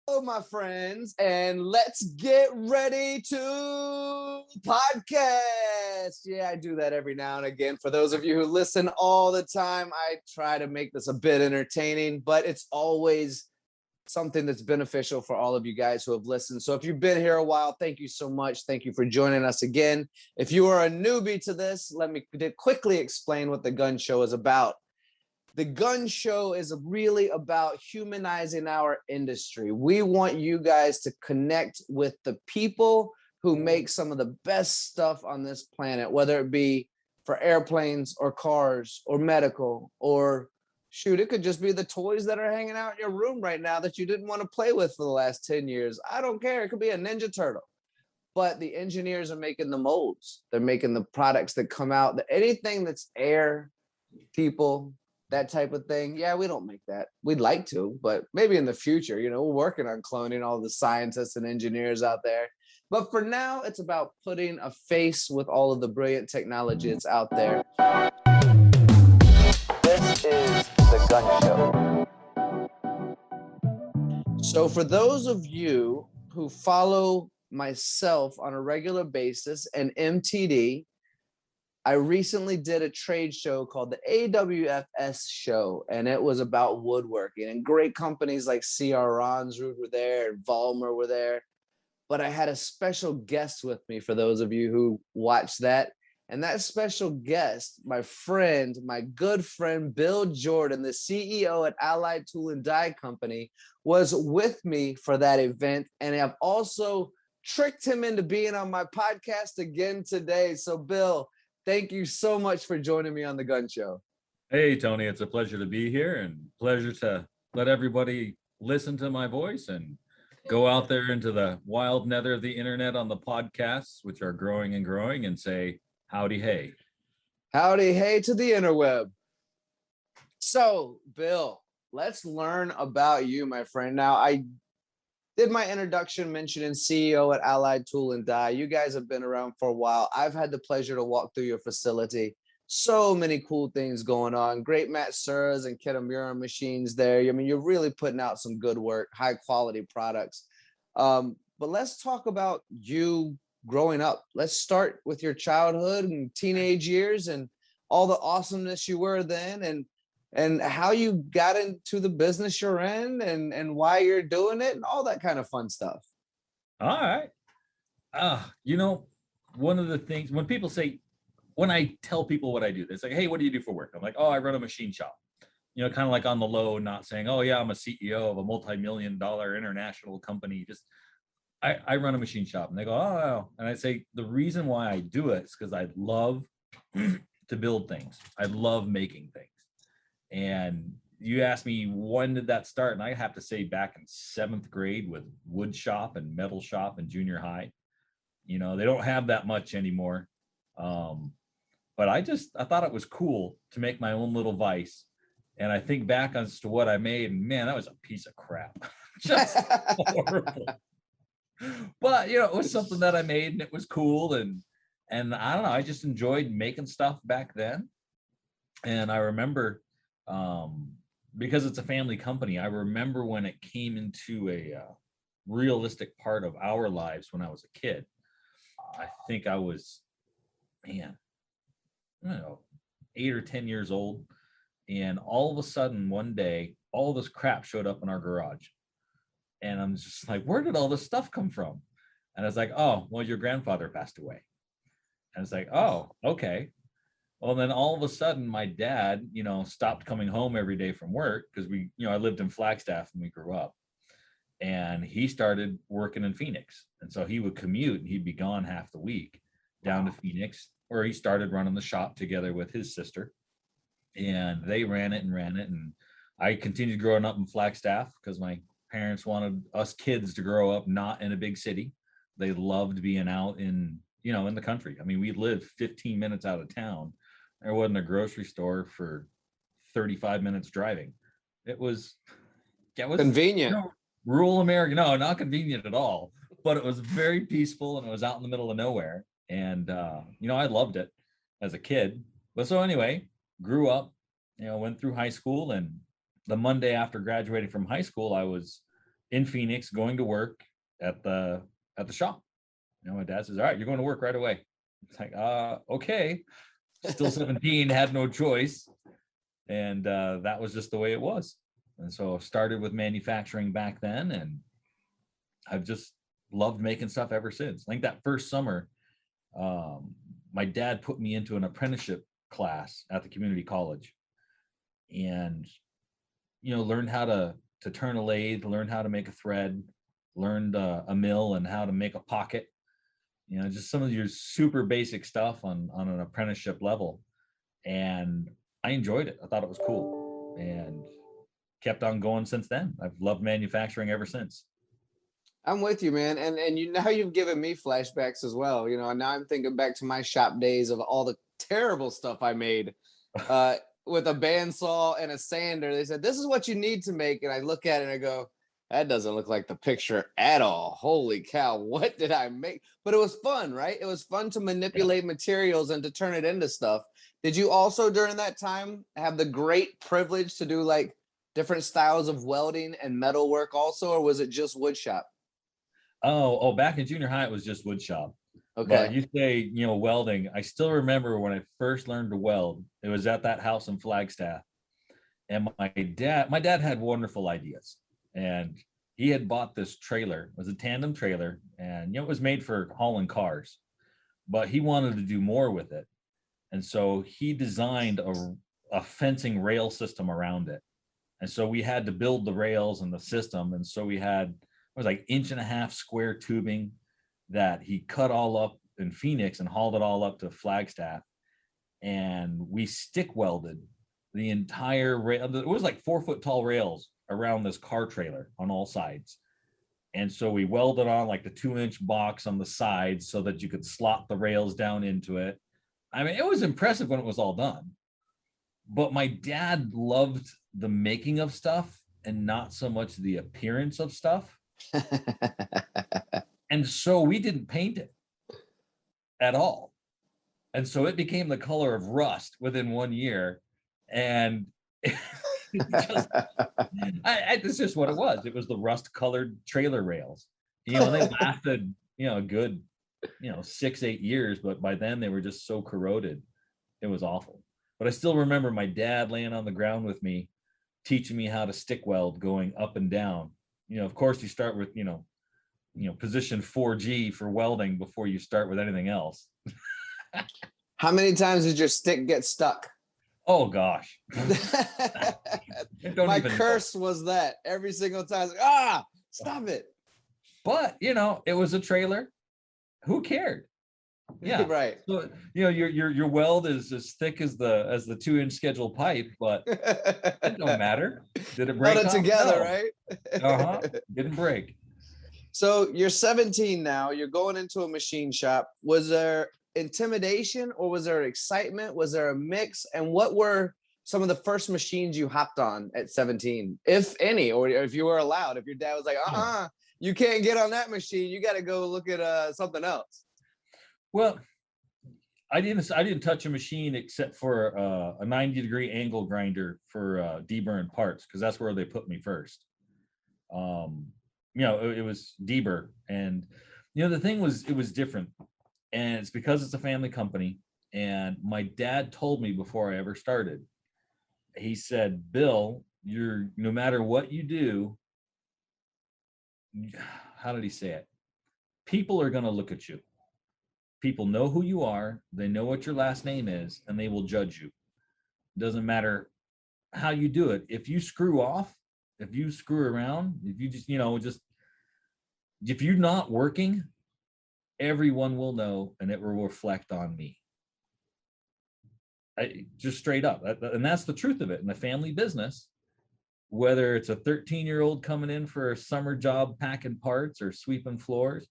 Hello, my friends, and let's get ready to podcast. Yeah, I do that every now and again. For those of you who listen all the time, I try to make this a bit entertaining, but it's always something that's beneficial for all of you guys who have listened. So if you've been here a while, thank you so much. Thank you for joining us again. If you are a newbie to this, let me quickly explain what the Gunn Show is about. The Gunn Show is really about humanizing our industry. We want you guys to connect with the people who make some of the best stuff on this planet, whether it be for airplanes or cars or medical, or shoot, it could just be the toys that are hanging out in your room right now that you didn't want to play with for the last 10 years. I don't care. It could be a Ninja Turtle. But the engineers are making the molds. They're making the products that come out. Anything that's air, people, that type of thing. Yeah, we don't make that. We'd like to, but maybe in the future, we're working on cloning all the scientists and engineers out there. But for now, it's about putting a face with all of the brilliant technology that's out there. This is the Gunn Show. So for those of you who follow myself on a regular basis and MTD, I recently did a trade show called the AWFS show, and it was about woodworking, and great companies like C.R. Ronsrud were there and Vollmer were there. But I had a special guest with me for those of you who watched that. And that special guest, my friend, my good friend, Bill Jordan, the CEO at Allied Tool and Die Company, was with me for that event. And I've also tricked him into being on my podcast again today. So Bill, thank you so much for joining me on the Gunn Show. Hey, Tony, it's a pleasure to be here and pleasure to let everybody listen to my voice and go out there into the wild nether of the internet on the podcasts, which are growing and growing, and say, howdy, hey. Howdy, hey to the interweb. So, Bill, let's learn about you, my friend. Now, I did my introduction mentioning CEO at Allied Tool and Die. You guys have been around for a while. I've had the pleasure to walk through your facility. So many cool things going on. Great Matsuras and Kitamura machines there. I mean, you're really putting out some good work, high quality products. But let's talk about you growing up. Let's start with your childhood and teenage years and all the awesomeness you were then, and how you got into the business you're in, and why you're doing it, and all that kind of fun stuff. All right. One of the things when I tell people what I do, it's like, hey, what do you do for work? I'm like, oh, I run a machine shop. Kind of like on the low, not saying, oh yeah, I'm a CEO of a multi-million-dollar international company. Just I run a machine shop. And they go, oh, and I say the reason why I do it is because I love to build things. I love making things. And you asked me, when did that start? And I have to say back in 7th grade with wood shop and metal shop in junior high. They don't have that much anymore. But I thought it was cool to make my own little vice. And I think back as to what I made, and man, that was a piece of crap. Just horrible. But, it was something that I made and it was cool. And I don't know, I just enjoyed making stuff back then. And I remember, because it's a family company, I remember when it came into a realistic part of our lives when I was a kid. I think I was, I don't know, 8 or 10 years old. And all of a sudden, one day, all this crap showed up in our garage. And I'm just like, where did all this stuff come from? And I was like, oh, well, your grandfather passed away. And it's like, oh, okay. Well, then all of a sudden, my dad, stopped coming home every day from work because I lived in Flagstaff when we grew up. And he started working in Phoenix. And so he would commute and he'd be gone half the week down to Phoenix, where he started running the shop together with his sister. And they ran it. And I continued growing up in Flagstaff because my parents wanted us kids to grow up not in a big city. They loved being out in the country. I mean, we lived 15 minutes out of town. There wasn't a grocery store for 35 minutes driving. It was convenient. Rural America. No, not convenient at all. But it was very peaceful and it was out in the middle of nowhere. And, I loved it as a kid. But so anyway, grew up, went through high school, and the Monday after graduating from high school, I was in Phoenix going to work at the shop. My dad says, all right, you're going to work right away. It's like, okay. Still 17, had no choice. And that was just the way it was. And so started with manufacturing back then, and I've just loved making stuff ever since. I think that first summer, my dad put me into an apprenticeship class at the community college, and learned how to turn a lathe, learned how to make a thread, learned a mill and how to make a pocket. Just some of your super basic stuff on an apprenticeship level. And I enjoyed it. I thought it was cool, and kept on going since then. I've loved manufacturing ever since. I'm with you, man. And now you've given me flashbacks as well. Now I'm thinking back to my shop days of all the terrible stuff I made with a bandsaw and a sander. They said, this is what you need to make. And I look at it and I go, that doesn't look like the picture at all. Holy cow, what did I make? But it was fun, right? It was fun to manipulate materials and to turn it into stuff. Did you also during that time have the great privilege to do like different styles of welding and metal work also, or was it just wood shop? Oh, back in junior high, it was just wood shop. Okay. But you say, welding. I still remember when I first learned to weld, it was at that house in Flagstaff. And my dad had wonderful ideas. And he had bought this trailer. It was a tandem trailer. And, it was made for hauling cars. But he wanted to do more with it. And so he designed a fencing rail system around it. And so we had to build the rails and the system. And so we had, it was like 1.5 inch square tubing that he cut all up in Phoenix and hauled it all up to Flagstaff. And we stick welded the entire rail. It was like 4-foot tall rails around this car trailer on all sides. And so we welded on like the 2-inch box on the sides so that you could slot the rails down into it. I mean, it was impressive when it was all done. But my dad loved the making of stuff and not so much the appearance of stuff. And so we didn't paint it at all. And so it became the color of rust within 1 year. And it's just what it was. It was the rust colored trailer rails. They lasted, a good, 6-8 years. But by then they were just so corroded. It was awful. But I still remember my dad laying on the ground with me, teaching me how to stick weld going up and down. Of course you start with, position 4G for welding before you start with anything else. How many times did your stick get stuck? Oh gosh. My curse was that every single time. Like, stop it. But it was a trailer. Who cared? Yeah, right. So your weld is as thick as the 2-inch scheduled pipe, but it don't matter. Did it break? Put it together, right? Didn't break. So you're 17 now. You're going into a machine shop. Was there intimidation or was there excitement? Was there a mix? And what were some of the first machines you hopped on at 17, if any, or if you were allowed? If your dad was like, you can't get on that machine. You got to go look at something else. Well, I didn't touch a machine except for a 90-degree angle grinder for deburr parts, because that's where they put me first. It was deburr, and the thing was, it was different, and it's because it's a family company. And my dad told me before I ever started, he said, Bill, no matter what you do, how did he say it? People are going to look at you. People know who you are. They know what your last name is, and they will judge you. It doesn't matter how you do it. If you screw off, if you screw around, if you just, if you're not working, everyone will know, and it will reflect on me. Just straight up. And that's the truth of it. In a family business, whether it's a 13-year-old coming in for a summer job packing parts or sweeping floors,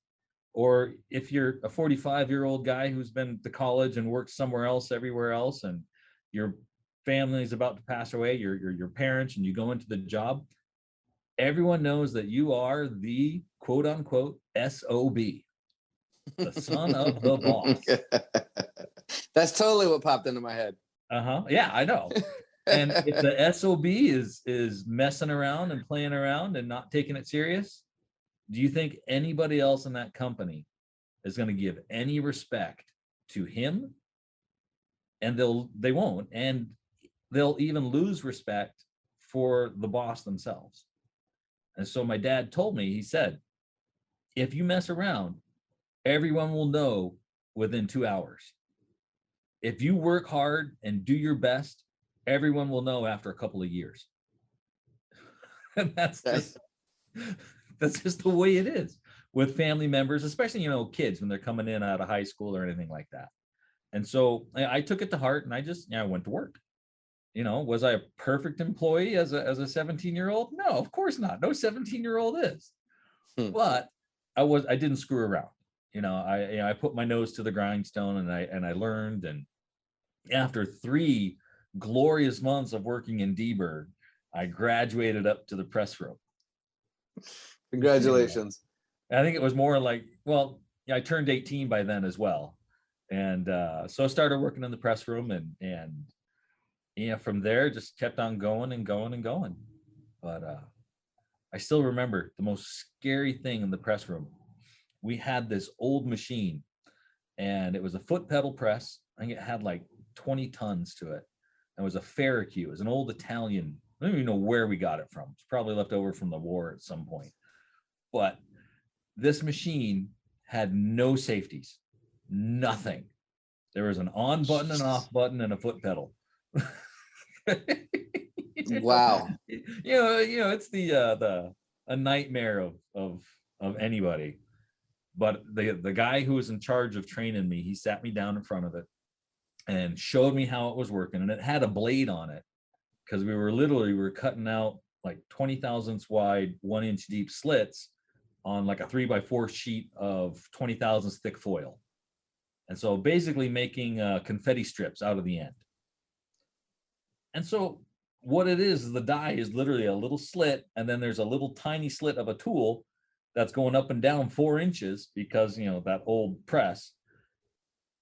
or if you're a 45-year-old guy who's been to college and worked somewhere else, everywhere else, and your family is about to pass away, your parents, and you go into the job, everyone knows that you are the quote unquote SOB, the son of the boss. That's totally what popped into my head. Yeah, I know. And if the SOB is messing around and playing around and not taking it serious, do you think anybody else in that company is going to give any respect to him? And they won't, and they'll even lose respect for the boss themselves. And so my dad told me, he said, if you mess around, everyone will know within 2 hours. If you work hard and do your best, everyone will know after a couple of years. And that's just the way it is with family members, especially, you know, kids when they're coming in out of high school or anything like that. And so I took it to heart, and I went to work. You know, was I a perfect employee as a 17-year-old? No, of course not. No 17-year-old is. But I didn't screw around. You know, I put my nose to the grindstone, and I learned. And after 3 glorious months of working in Dieburg, I graduated up to the press room. Congratulations. I think it was more like, well, I turned 18 by then as well. And so I started working in the press room, and yeah, from there just kept on going and going and going. But I still remember the most scary thing in the press room. We had this old machine, and it was a foot pedal press. I think it had like 20 tons to it. It was a Ferricue. It was an old Italian. I don't even know where we got it from. It's probably left over from the war at some point. But this machine had no safeties, nothing. There was an on button, an off button, and a foot pedal. Wow. You know, it's a nightmare of anybody. But the guy who was in charge of training me, he sat me down in front of it and showed me how it was working. And it had a blade on it, because we were cutting out like 20 thousandths wide, 1 inch deep slits on like a 3x4 sheet of 20 thousandths thick foil. And so basically making confetti strips out of the end. And so what it is the die is literally a little slit, and then there's a little tiny slit of a tool that's going up and down 4 inches, because, you know, that old press,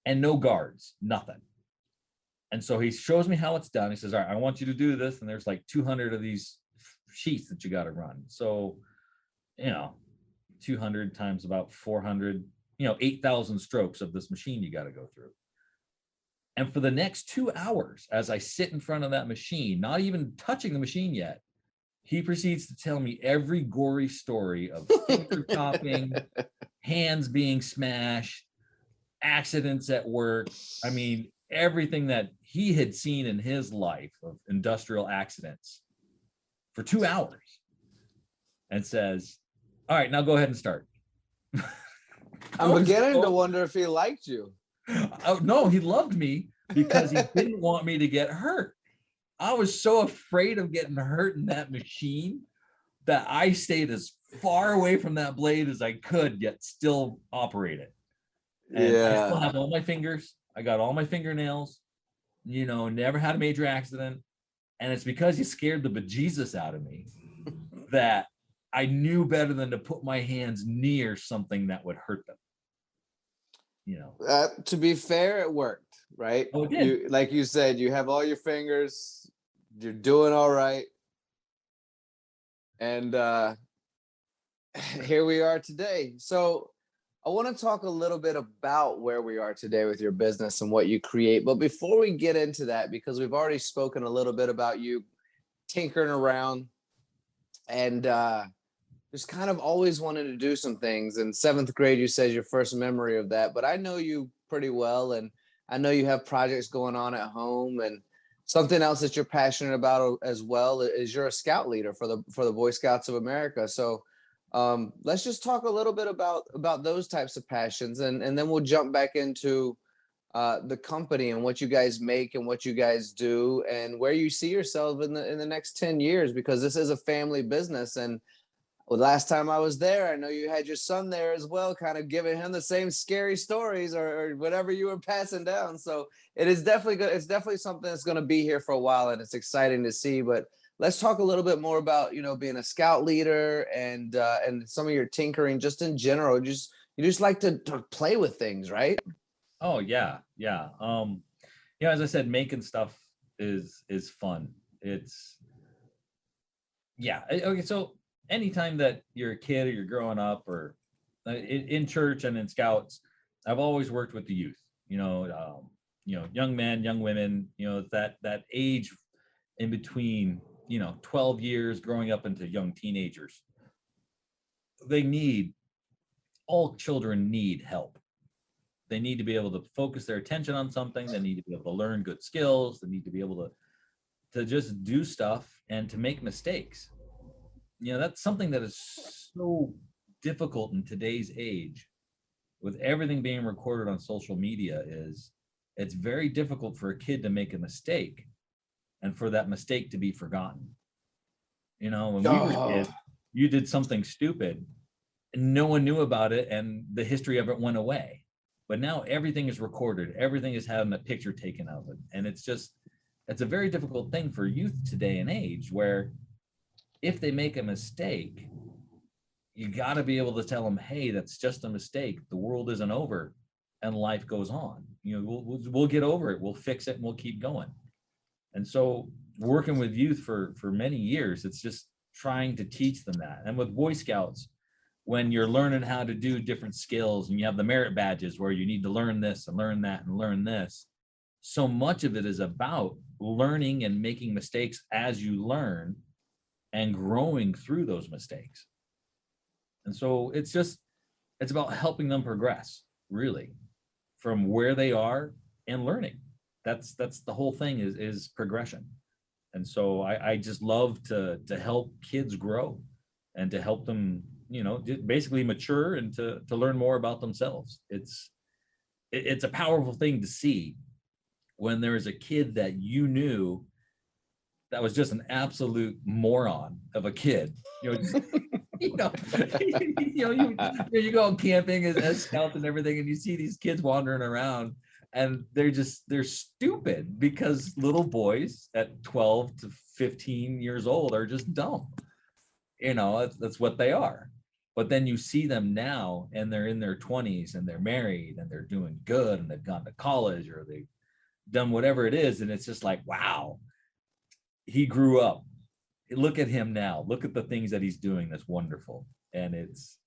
and no guards, nothing. And so he shows me how it's done. He says, all right, I want you to do this. And there's like 200 of these sheets that you got to run. So, you know, 200 times about 400, 8,000 strokes of this machine you got to go through. And for the next 2 hours, as I sit in front of that machine, not even touching the machine yet, he proceeds to tell me every gory story of finger chopping, hands being smashed, accidents at work. I mean, everything that he had seen in his life of industrial accidents for 2 hours, and says, all right, now go ahead and start. I'm beginning to wonder if he liked you. Oh, no, he loved me because he didn't want me to get hurt. I was so afraid of getting hurt in that machine that I stayed as far away from that blade as I could, yet still operate it. And I still have all my fingers. I got all my fingernails, never had a major accident. And it's because he scared the bejesus out of me that I knew better than to put my hands near something that would hurt them. To be fair, it worked, right? Oh, it did. Like you said, you have all your fingers, you're doing all right. And here we are today. So I want to talk a little bit about where we are today with your business and what you create. But before we get into that, because we've already spoken a little bit about you tinkering around and just kind of always wanted to do some things. In 7th grade, you said your first memory of that, but I know you pretty well. And I know you have projects going on at home, and something else that you're passionate about as well is you're a scout leader for the Boy Scouts of America. So let's just talk a little bit about those types of passions, and then we'll jump back into the company and what you guys make and what you guys do and where you see yourself in the next 10 years, because this is a family business. And last time I was there, I know you had your son there as well, kind of giving him the same scary stories or whatever you were passing down. So it is definitely good. It's definitely something that's going to be here for a while, and it's exciting to see. But let's talk a little bit more about, being a scout leader and some of your tinkering just in general. You just like to play with things, right? Oh, yeah. Yeah. As I said, making stuff is fun. It's yeah. Okay, so anytime that you're a kid or you're growing up or in church and in scouts, I've always worked with the youth. Young men, young women. That age in between. 12 years growing up into young teenagers. All children need help. They need to be able to focus their attention on something. They need to be able to learn good skills. They need to be able to just do stuff and to make mistakes. That's something that is so difficult in today's age with everything being recorded on social media. It's very difficult for a kid to make a mistake and for that mistake to be forgotten. When we were kids, you did something stupid and no one knew about it and the history of it went away. But now everything is recorded. Everything is having a picture taken of it. And it's a very difficult thing for youth today and age, where if they make a mistake, you got to be able to tell them, hey, that's just a mistake. The world isn't over and life goes on. We'll get over it. We'll fix it and we'll keep going. And so working with youth for many years, it's just trying to teach them that. And with Boy Scouts, when you're learning how to do different skills and you have the merit badges where you need to learn this and learn that and learn this, so much of it is about learning and making mistakes as you learn and growing through those mistakes. And so it's about helping them progress, really, from where they are and learning. That's the whole thing is progression. And so I just love to help kids grow and to help them, basically mature and to learn more about themselves. It's a powerful thing to see when there is a kid that you knew that was just an absolute moron of a kid. You go camping as scouts and everything, and you see these kids wandering around, and they're stupid because little boys at 12 to 15 years old are just dumb. That's what they are. But then you see them now, and they're in their 20s, and they're married, and they're doing good, and they've gone to college, or they've done whatever it is, and it's just like, wow, he grew up. Look at him now. Look at the things that he's doing. That's wonderful. And it's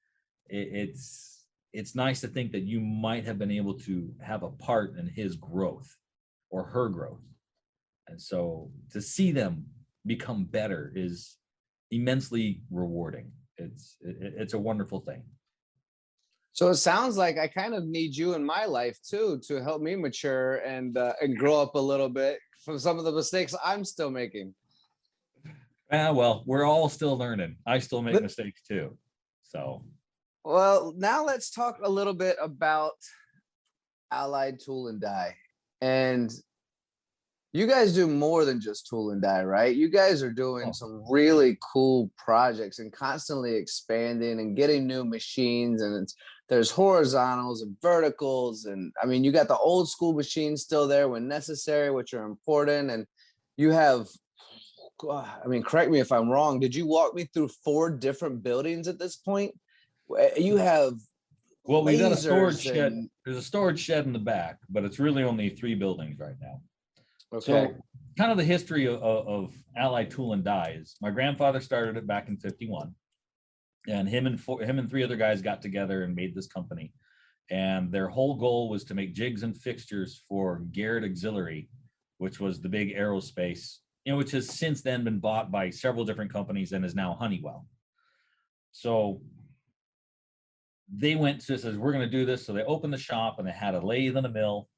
nice to think that you might have been able to have a part in his growth or her growth. And so to see them become better is immensely rewarding. It's a wonderful thing. So it sounds like I kind of need you in my life too to help me mature and grow up a little bit from some of the mistakes I'm still making. Well, we're all still learning. I still make mistakes too. So, well, now let's talk a little bit about Allied Tool and Die. And you guys do more than just tool and die, right? You guys are doing some really cool projects and constantly expanding and getting new machines. And there's horizontals and verticals. And I mean, you got the old school machines still there when necessary, which are important. And you have, I mean, correct me if I'm wrong. Did you walk me through 4 different buildings at this point? You have we got a storage shed. There's a storage shed in the back, but it's really only 3 buildings right now. Okay. So kind of the history of Allied Tool and Die is my grandfather started it back in 51, and him and 3 other guys got together and made this company. And their whole goal was to make jigs and fixtures for Garrett Auxiliary, which was the big aerospace, which has since then been bought by several different companies and is now Honeywell. So they went to says, we're going to do this. So they opened the shop and they had a lathe and a mill.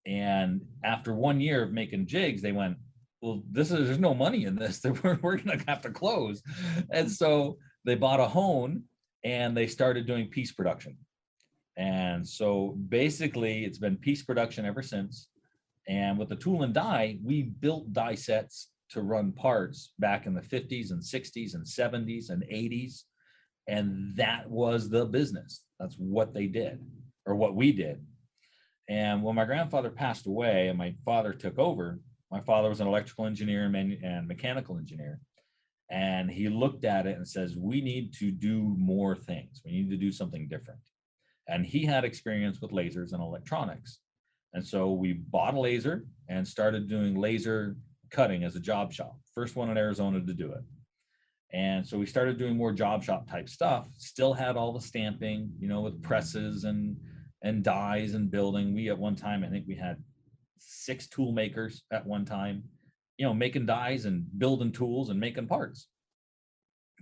And after 1 year of making jigs, they went, well, there's no money in this. We're going to have to close. And so they bought a hone and they started doing piece production. And so basically it's been piece production ever since. And with the tool and die, we built die sets to run parts back in the 50s and 60s and 70s and 80s. And that was the business. That's what they did, or what we did. And when my grandfather passed away and my father took over, my father was an electrical engineer and mechanical engineer. And he looked at it and says, we need to do more things. We need to do something different. And he had experience with lasers and electronics. And so we bought a laser and started doing laser cutting as a job shop. First one in Arizona to do it. And so we started doing more job shop type stuff. Still had all the stamping, with presses and dies and building. We at one time, I think we had 6 tool makers at one time, making dies and building tools and making parts.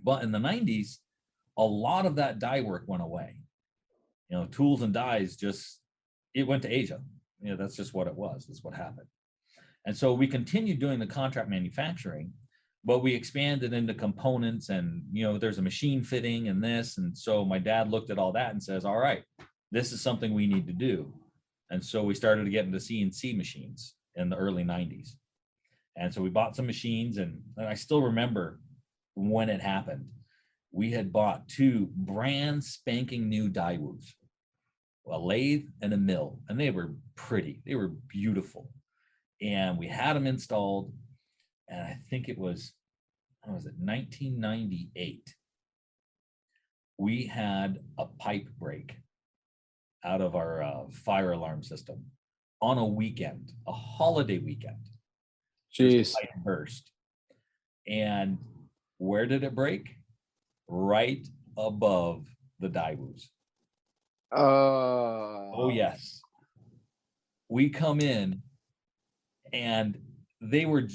But in the 90s, a lot of that die work went away. Tools and dies it went to Asia. That's just what it was. That's what happened. And so we continued doing the contract manufacturing, but we expanded into components and, there's a machine fitting and this. And so my dad looked at all that and says, all right, this is something we need to do. And so we started to get into CNC machines in the early 90s. And so we bought some machines, and I still remember when it happened. We had bought 2 brand spanking new Daewoo's, a lathe and a mill, and they were pretty. They were beautiful. And we had them installed, and I think it was, 1998. We had a pipe break out of our fire alarm system on a weekend, a holiday weekend. Jeez. Pipe burst. And where did it break? Right above the Daewoo's. Oh, yes. We come in, and they were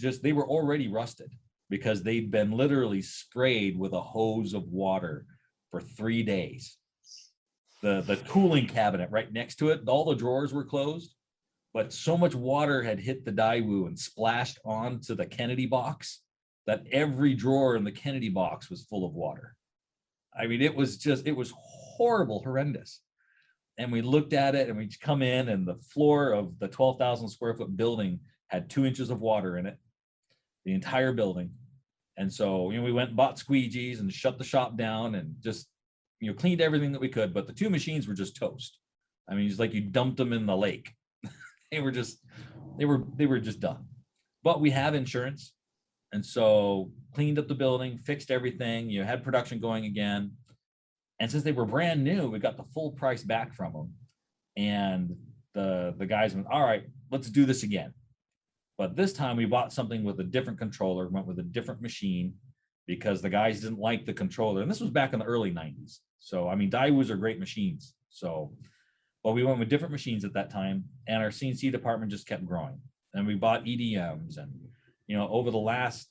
already rusted because they'd been literally sprayed with a hose of water for 3 days. The cooling cabinet right next to it, all the drawers were closed, but so much water had hit the Daewoo and splashed onto the Kennedy box that every drawer in the Kennedy box was full of water. I mean, it was horrible, horrendous. And we looked at it, and we come in, and the floor of the 12,000 square foot building had 2 inches of water in it, the entire building. And so, we went and bought squeegees and shut the shop down and just, cleaned everything that we could. But the 2 machines were just toast. I mean, it's like you dumped them in the lake. they were just done. But we have insurance. And so cleaned up the building, fixed everything, had production going again. And since they were brand new, we got the full price back from them. And the guys went, all right, let's do this again. But this time we bought something with a different controller, went with a different machine because the guys didn't like the controller. And this was back in the early 90s. So, I mean, Daewoo's are great machines. So, but we went with different machines at that time, and our CNC department just kept growing. And we bought EDMs, and, over the last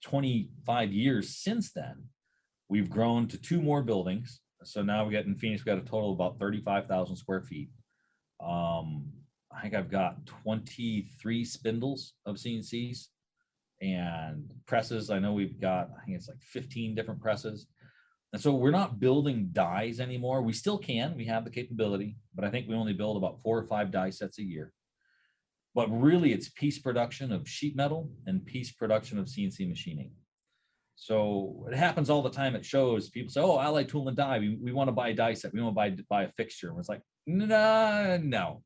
25 years since then, we've grown to 2 more buildings. So now in Phoenix, we got a total of about 35,000 square feet. I think I've got 23 spindles of CNCs and presses. I know we've got, I think it's like 15 different presses. And so we're not building dies anymore. We still can, we have the capability, but I think we only build about 4 or 5 die sets a year. But really it's piece production of sheet metal and piece production of CNC machining. So it happens all the time at shows. People say, oh, I like tool and die. We want to buy a die set. We want to buy a fixture. And it's like, no.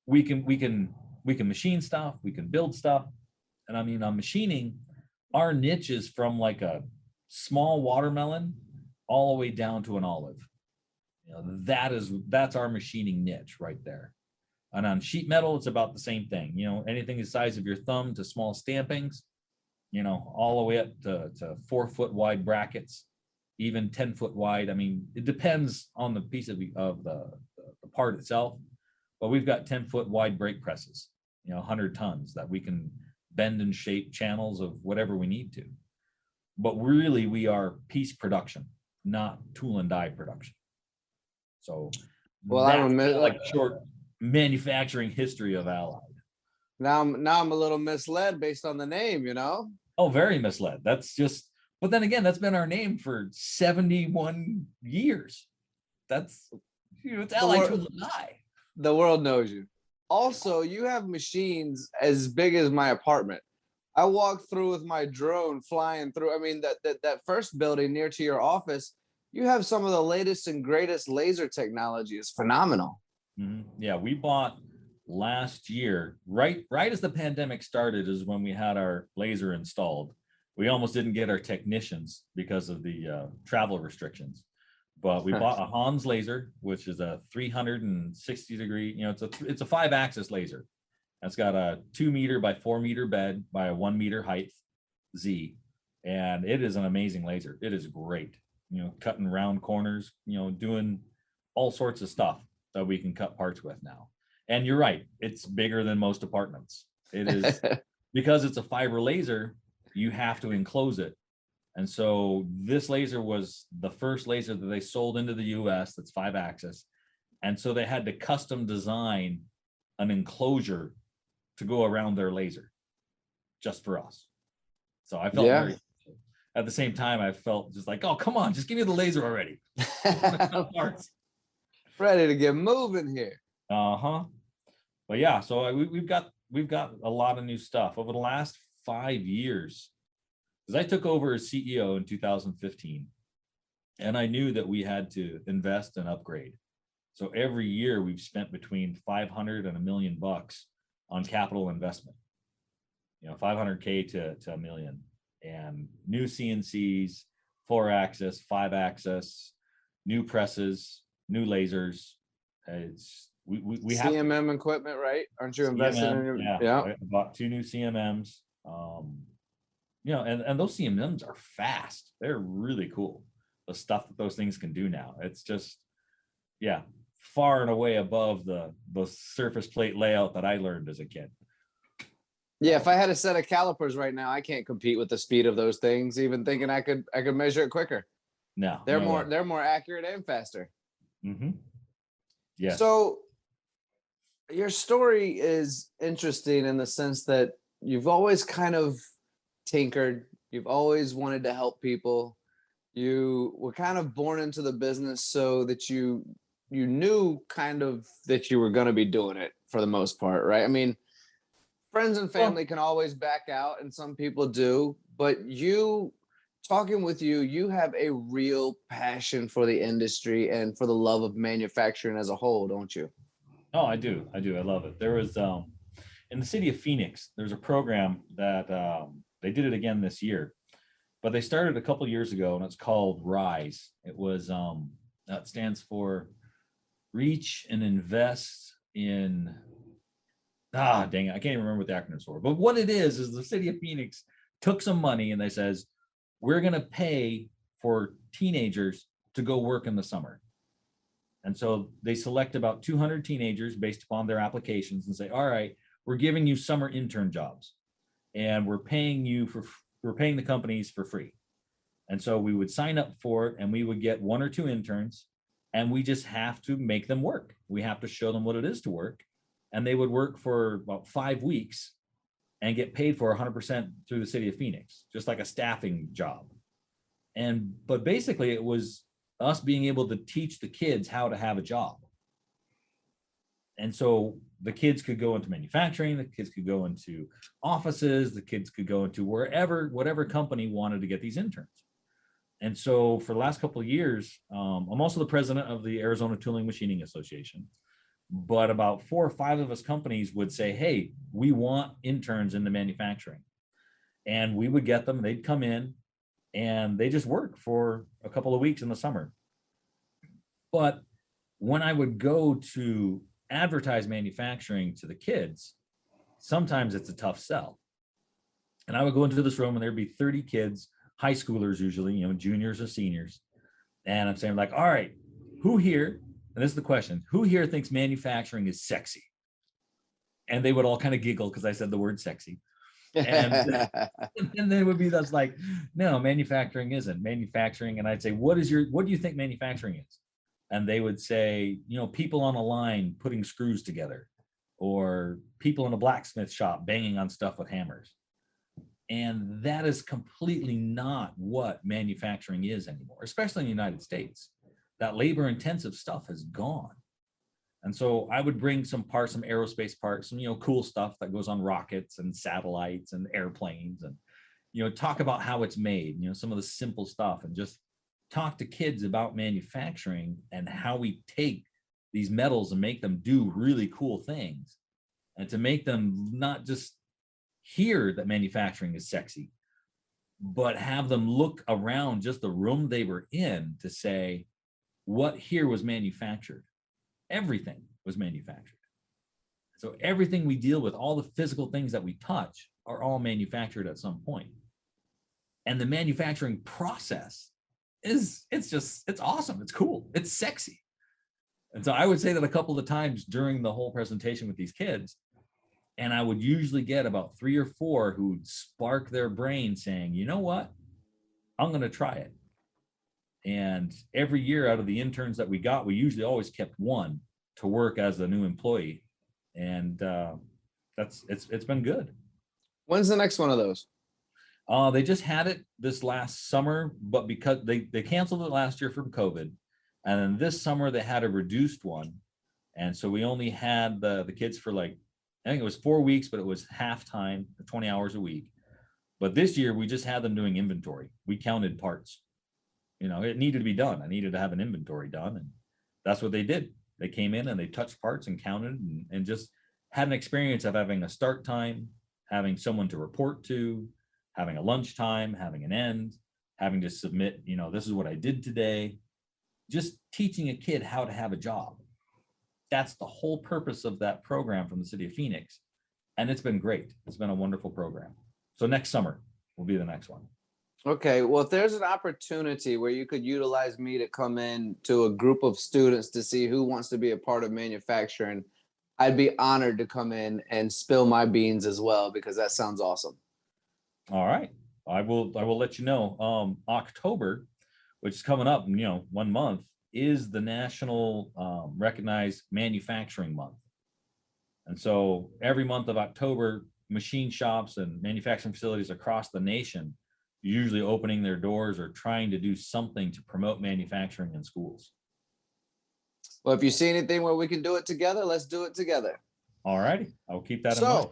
We can machine stuff. We can build stuff. And I mean, on machining, our niche is from like a small watermelon all the way down to an olive. That's our machining niche right there. And on sheet metal, it's about the same thing. Anything the size of your thumb to small stampings, all the way up to 4 foot wide brackets, even 10 foot wide. I mean, it depends on the piece of the part itself, but we've got 10 foot wide brake presses, 100 tons that we can bend and shape channels of whatever we need to. But really we are piece production, not tool and die production. So I'm like short manufacturing history of Allied. Now I'm a little misled based on the name, Oh, very misled. That's just, but then again, that's been our name for 71 years. It's Allied Tool and Die. The world knows you. Also, you have machines as big as my apartment. I walked through with my drone flying through. I mean, that first building near to your office, you have some of the latest and greatest laser technology. It's phenomenal. Mm-hmm. Yeah, we bought last year, right as the pandemic started, is when we had our laser installed. We almost didn't get our technicians because of the travel restrictions. But we bought a Hans laser, which is a 360 degree, it's a 5-axis laser. That's got a 2 meter by 4 meter bed by a 1 meter height Z. And it is an amazing laser. It is great, cutting round corners, doing all sorts of stuff that we can cut parts with now. And you're right, it's bigger than most apartments. It is because it's a fiber laser, you have to enclose it. And so this laser was the first laser that they sold into the US that's 5-axis. And so they had to custom design an enclosure to go around their laser just for us. So I felt very, at the same time, I felt just like, oh, come on, just give me the laser already. Ready to get moving here. But yeah, so we've got a lot of new stuff over the last 5 years, because I took over as CEO in 2015, and I knew that we had to invest and upgrade. So every year we've spent between 500 and $1 million on capital investment, 500K to $1 million, and new CNCs, 4-axis, 5-axis, new presses, new lasers. We have CMM equipment, right? Aren't you investing in your? Yeah. I bought 2 new CMMs. And those CMMs are fast. They're really cool. The stuff that those things can do now. It's just, far and away above the surface plate layout that I learned as a kid. Yeah, if I had a set of calipers right now, I can't compete with the speed of those things. Even thinking I could measure it quicker. No, they're more accurate and faster. Mm-hmm. Yeah. So your story is interesting in the sense that you've always kind of tinkered. You've always wanted to help people. You were kind of born into the business so that you knew kind of that you were going to be doing it for the most part, right? I mean, friends and family can always back out, and some people do, but talking with you have a real passion for the industry and for the love of manufacturing as a whole, don't you? Oh, I do. I love it. There was in the city of Phoenix, there's a program that they did it again this year, but they started a couple years ago, and it's called RISE. It was that stands for Reach and Invest in. Dang it, I can't even remember what the acronyms for. But what it is the city of Phoenix took some money and they says, we're going to pay for teenagers to go work in the summer. And so they select about 200 teenagers based upon their applications and say, all right, we're giving you summer intern jobs, and we're paying the companies for free. And so we would sign up for it, and we would get 1 or 2 interns, and we just have to make them work. We have to show them what it is to work. And they would work for about 5 weeks and get paid for 100% through the city of Phoenix, just like a staffing job. But basically it was us being able to teach the kids how to have a job. And so the kids could go into manufacturing, the kids could go into offices, the kids could go into whatever company wanted to get these interns. And so for the last couple of years, I'm also the president of the Arizona Tooling Machining Association. But about 4 or 5 of us companies would say, hey, we want interns in the manufacturing. And we would get them, they'd come in, and they just work for a couple of weeks in the summer. But when I would go to advertise manufacturing to the kids, sometimes it's a tough sell. And I would go into this room, and there'd be 30 kids, high schoolers usually, juniors or seniors. And I'm saying, like, all right, who here, and this is the question, who here thinks manufacturing is sexy? And they would all kind of giggle because I said the word sexy. And they would be that's like, no, manufacturing isn't. Manufacturing, and I'd say, what do you think manufacturing is? And they would say, people on a line putting screws together, or people in a blacksmith shop banging on stuff with hammers. And that is completely not what manufacturing is anymore, especially in the United States. That labor-intensive stuff has gone. And so I would bring some aerospace parts, some, cool stuff that goes on rockets and satellites and airplanes, and, talk about how it's made, some of the simple stuff, and just talk to kids about manufacturing and how we take these metals and make them do really cool things, and to make them not just hear that manufacturing is sexy, but have them look around just the room they were in to say, what here was manufactured. Everything was manufactured. So everything we deal with, all the physical things that we touch, are all manufactured at some point. And the manufacturing process it's awesome. It's cool. It's sexy. And so I would say that a couple of times during the whole presentation with these kids, and I would usually get about 3 or 4 who would spark their brain saying, you know what, I'm going to try it. And every year out of the interns that we got, we usually always kept one to work as a new employee. And it's been good. When's the next one of those? They just had it this last summer, but because they canceled it last year from COVID, and then this summer they had a reduced one, and so we only had the kids for like, I think it was 4 weeks, but it was half time, 20 hours a week. But this year we just had them doing inventory. We counted parts. It needed to be done. I needed to have an inventory done, and that's what they did. They came in and they touched parts and counted and just had an experience of having a start time, having someone to report to, having a lunch time, having an end, having to submit, this is what I did today. Just teaching a kid how to have a job. That's the whole purpose of that program from the city of Phoenix. And it's been great. It's been a wonderful program. So next summer will be the next one. Okay. Well, if there's an opportunity where you could utilize me to come in to a group of students to see who wants to be a part of manufacturing, I'd be honored to come in and spill my beans as well, because that sounds awesome. All right. I will let you know. October, which is coming up, 1 month, is the national recognized manufacturing month. And so every month of October, machine shops and manufacturing facilities across the nation usually opening their doors or trying to do something to promote manufacturing in schools. Well, if you see anything where we can do it together, let's do it together. All righty. I'll keep that in mind.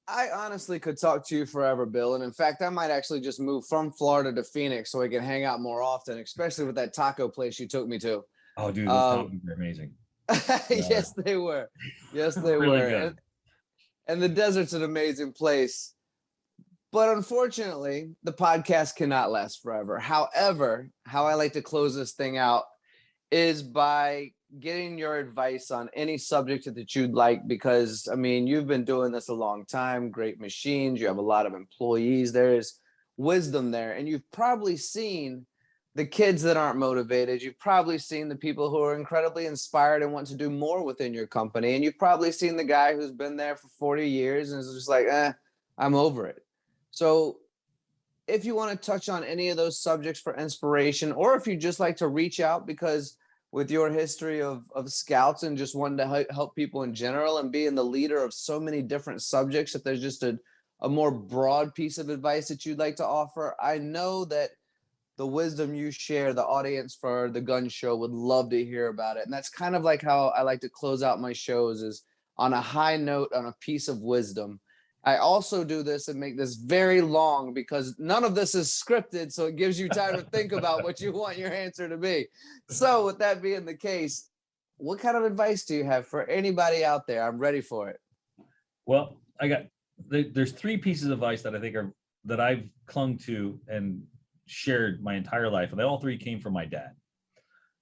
I honestly could talk to you forever, Bill. And in fact, I might actually just move from Florida to Phoenix so we can hang out more often, especially with that taco place you took me to. Oh, dude, those tacos are amazing. Yes, they were. Yes, they really were. Good. And the desert's an amazing place. But unfortunately, the podcast cannot last forever. However, how I like to close this thing out is by getting your advice on any subject that you'd like, because you've been doing this a long time, great machines, you have a lot of employees, there is wisdom there, and you've probably seen the kids that aren't motivated, you've probably seen the people who are incredibly inspired and want to do more within your company, and you've probably seen the guy who's been there for 40 years and is just like, I'm over it. So if you want to touch on any of those subjects for inspiration, or if you just like to reach out because with your history of scouts and just wanting to help people in general and being the leader of so many different subjects, if there's just a more broad piece of advice that you'd like to offer, I know that the wisdom you share, the audience for the Gunn Show would love to hear about it. And that's kind of like how I like to close out my shows, is on a high note, on a piece of wisdom. I also do this and make this very long because none of this is scripted, so it gives you time to think about what you want your answer to be. So with that being the case, what kind of advice do you have for anybody out there? I'm ready for it. Well, there's 3 pieces of advice that I think that I've clung to and shared my entire life, and they all 3 came from my dad.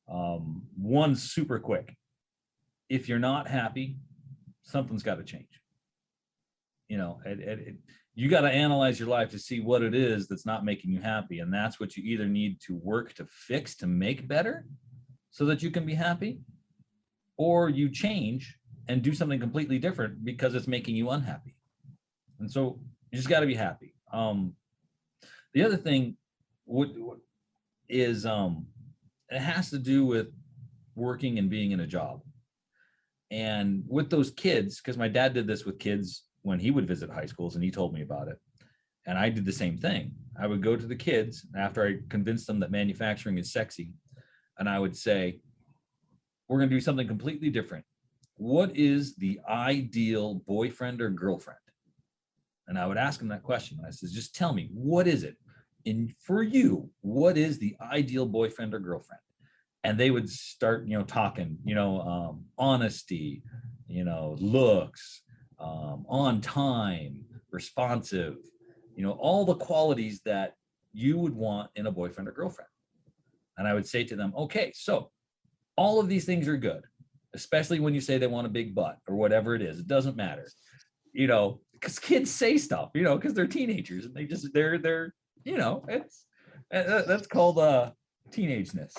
One super quick: if you're not happy, something's got to change. You got to analyze your life to see what it is that's not making you happy. And that's what you either need to work to fix to make better so that you can be happy, or you change and do something completely different because it's making you unhappy. And so you just got to be happy. The other thing is it has to do with working and being in a job. And with those kids, because my dad did this with kids when he would visit high schools, and he told me about it. And I did the same thing. I would go to the kids after I convinced them that manufacturing is sexy, and I would say, we're going to do something completely different. What is the ideal boyfriend or girlfriend? And I would ask them that question. I said, just tell me, what is it? And for you, what is the ideal boyfriend or girlfriend? And they would start, talking, honesty, looks, on time, responsive, all the qualities that you would want in a boyfriend or girlfriend. And I would say to them, okay, so All of these things are good, especially when you say they want a big butt or whatever it is. It doesn't matter, you know, because kids say stuff, you know, because they're teenagers and they're, you know, that's called teenageness.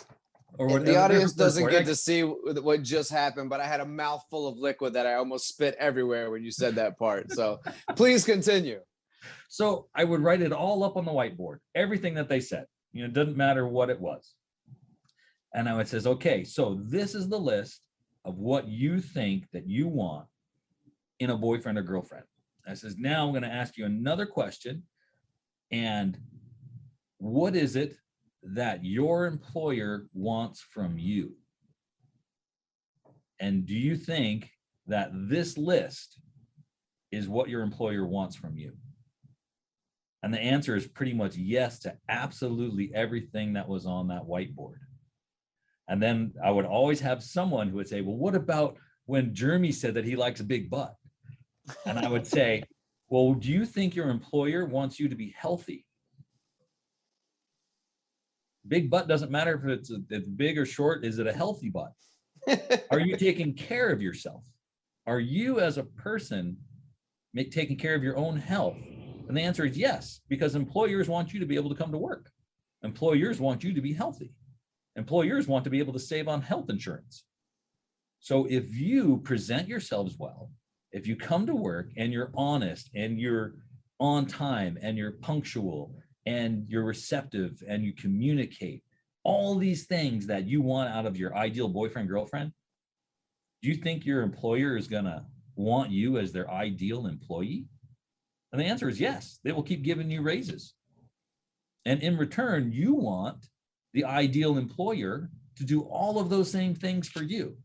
Or what, the audience doesn't get to see what just happened, but I had a mouthful of liquid that I almost spit everywhere when you said that part. So please continue. So I would write it all up on the whiteboard, everything that they said, you know, it doesn't matter what it was. And I would say, okay, so this is the list of what you think that you want in a boyfriend or girlfriend. I says, now I'm going to ask you another question. And what is it that your employer wants from you? And do you think that this list is what your employer wants from you? And the answer is pretty much yes to absolutely everything that was on that whiteboard. And then I would always have someone who would say, well, what about when Jeremy said that he likes a big butt? And I would say, well, do you think your employer wants you to be healthy? Big butt doesn't matter if it's big or short. Is it a healthy butt? Are you taking care of yourself? Are you as a person taking care of your own health? And the answer is yes, because employers want you to be able to come to work. Employers want you to be healthy. Employers want to be able to save on health insurance. So if you present yourselves well, if you come to work and you're honest and you're on time and you're punctual and you're receptive and you communicate, all these things that you want out of your ideal boyfriend, girlfriend, do you think your employer is going to want you as their ideal employee? And the answer is yes. They will keep giving you raises. And in return, you want the ideal employer to do all of those same things for you.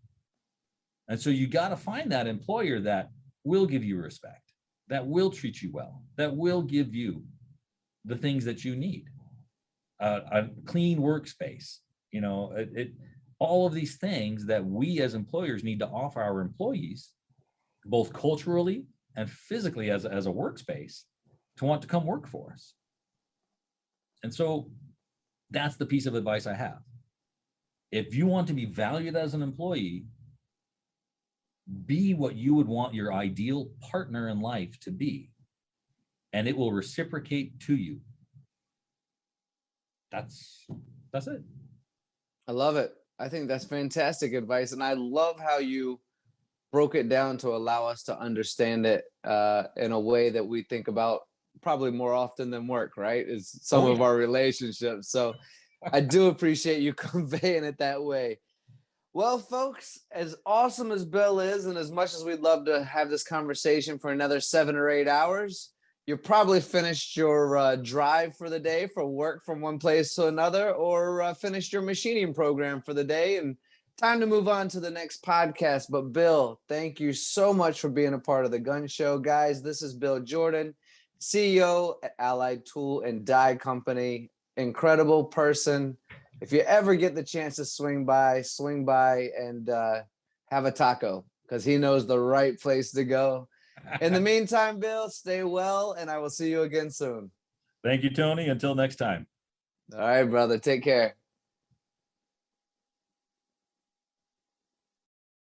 And so you got to find that employer that will give you respect, that will treat you well, that will give you the things that you need. A clean workspace, you know, all of these things that we as employers need to offer our employees, both culturally and physically as a workspace, to want to come work for us. And so that's the piece of advice I have. If you want to be valued as an employee, be what you would want your ideal partner in life to be, and it will reciprocate to you. That's it. I love it. I think that's fantastic advice. And I love how you broke it down to allow us to understand it in a way that we think about probably more often than work, right? Is some of our relationships. So I do appreciate you conveying it that way. Well, folks, as awesome as Bill is, and as much as we'd love to have this conversation for another 7 or 8 hours, you probably finished your drive for the day for work from one place to another, or finished your machining program for the day, and time to move on to the next podcast. But Bill, thank you so much for being a part of the Gunn Show. Guys, this is Bill Jordan, CEO at Allied Tool and Die Company. Incredible person. If you ever get the chance to swing by and have a taco, because he knows the right place to go. In the meantime, Bill, stay well, and I will see you again soon. Thank you, Tony. Until next time. All right, brother. Take care.